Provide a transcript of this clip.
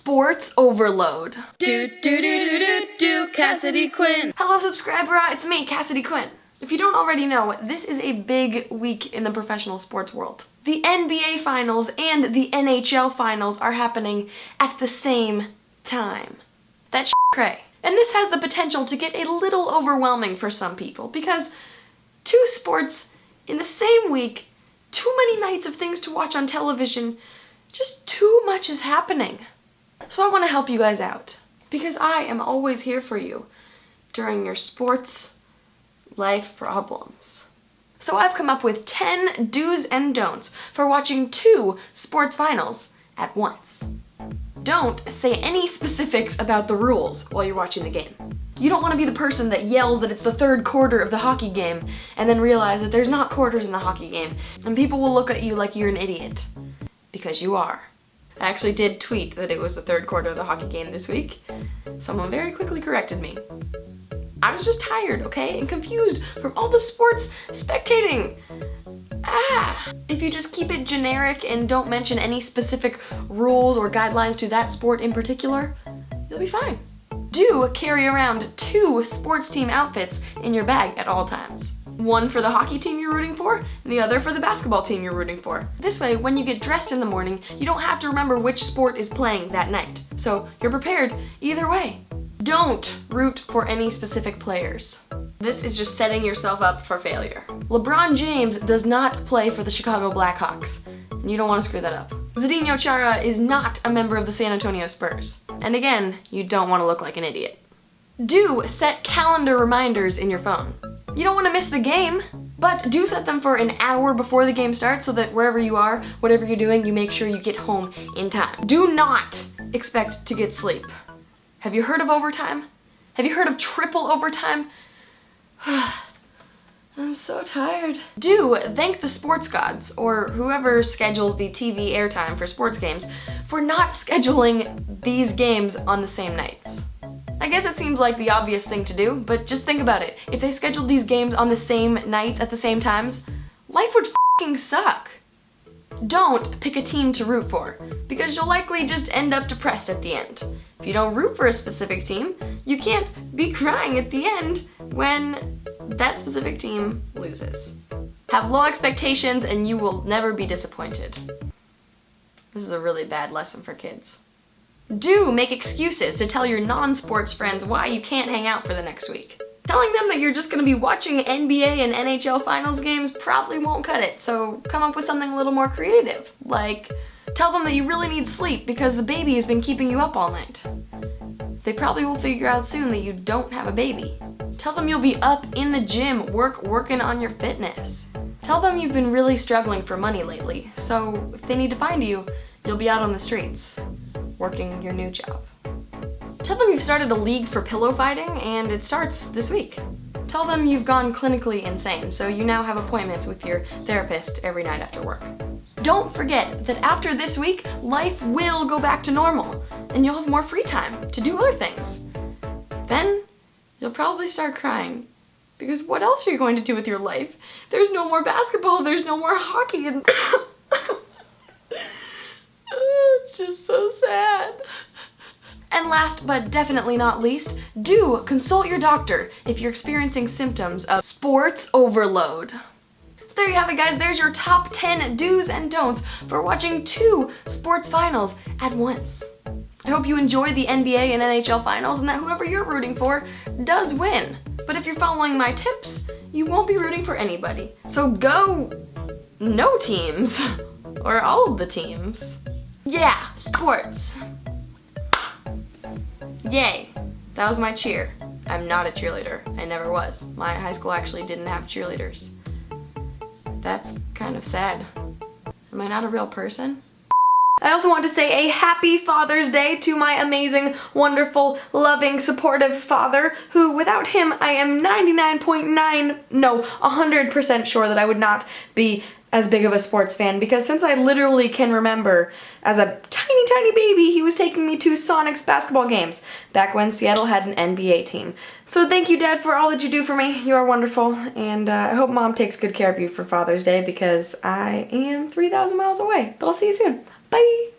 Sports overload. Do, Cassidy Quinn. Hello subscriber, it's me, Cassidy Quinn. If you don't already know, this is a big week in the professional sports world. The NBA finals and the NHL finals are happening at the same time. That's cray. And this has the potential to get a little overwhelming for some people because two sports in the same week, too many nights of things to watch on television, just too much is happening. So I want to help you guys out because I am always here for you during your sports life problems. So I've come up with 10 do's and don'ts for watching two sports finals at once. Don't say any specifics about the rules while you're watching the game. You don't want to be the person that yells that it's the third quarter of the hockey game and then realize that there's not quarters in the hockey game and people will look at you like you're an idiot. Because you are. I actually did tweet that it was the third quarter of the hockey game this week. Someone very quickly corrected me. I was just tired, okay, and confused from all the sports spectating. If you just keep it generic and don't mention any specific rules or guidelines to that sport in particular, you'll be fine. Do carry around two sports team outfits in your bag at all times. One for the hockey team you're rooting for, and the other for the basketball team you're rooting for. This way, when you get dressed in the morning, you don't have to remember which sport is playing that night. So you're prepared either way. Don't root for any specific players. This is just setting yourself up for failure. LeBron James does not play for the Chicago Blackhawks, and you don't want to screw that up. Zdeno Chara is not a member of the San Antonio Spurs. And again, you don't want to look like an idiot. Do set calendar reminders in your phone. You don't want to miss the game, but do set them for an hour before the game starts so that wherever you are, whatever you're doing, you make sure you get home in time. Do not expect to get sleep. Have you heard of overtime? Have you heard of triple overtime? I'm so tired. Do thank the sports gods, or whoever schedules the TV airtime for sports games, for not scheduling these games on the same nights. I guess it seems like the obvious thing to do, but just think about it. If they scheduled these games on the same nights at the same times, life would f***ing suck. Don't pick a team to root for, because you'll likely just end up depressed at the end. If you don't root for a specific team, you can't be crying at the end when that specific team loses. Have low expectations and you will never be disappointed. This is a really bad lesson for kids. Do make excuses to tell your non-sports friends why you can't hang out for the next week. Telling them that you're just gonna be watching NBA and NHL finals games probably won't cut it, so come up with something a little more creative. Like, tell them that you really need sleep because the baby has been keeping you up all night. They probably will figure out soon that you don't have a baby. Tell them you'll be up in the gym, working on your fitness. Tell them you've been really struggling for money lately, so if they need to find you, you'll be out on the streets, working your new job. Tell them you've started a league for pillow fighting and it starts this week. Tell them you've gone clinically insane, so you now have appointments with your therapist every night after work. Don't forget that after this week, life will go back to normal and you'll have more free time to do other things. Then you'll probably start crying because what else are you going to do with your life? There's no more basketball, there's no more hockey, and it's just so sad. And last but definitely not least, do consult your doctor if you're experiencing symptoms of sports overload. So there you have it, guys. There's your top 10 do's and don'ts for watching two sports finals at once. I hope you enjoy the NBA and NHL finals and that whoever you're rooting for does win. But if you're following my tips, you won't be rooting for anybody. So go no teams, or all of the teams. Yeah, sports. Yay, that was my cheer. I'm not a cheerleader. I never was. My high school actually didn't have cheerleaders. That's kind of sad. Am I not a real person? I also want to say a happy Father's Day to my amazing, wonderful, loving, supportive father, who without him I am 100% sure that I would not be as big of a sports fan, because since I literally can remember as a tiny baby, he was taking me to Sonics basketball games back when Seattle had an NBA team. So thank you, Dad, for all that you do for me. You are wonderful, and I hope Mom takes good care of you for Father's Day because I am 3,000 miles away. But I'll see you soon. Bye!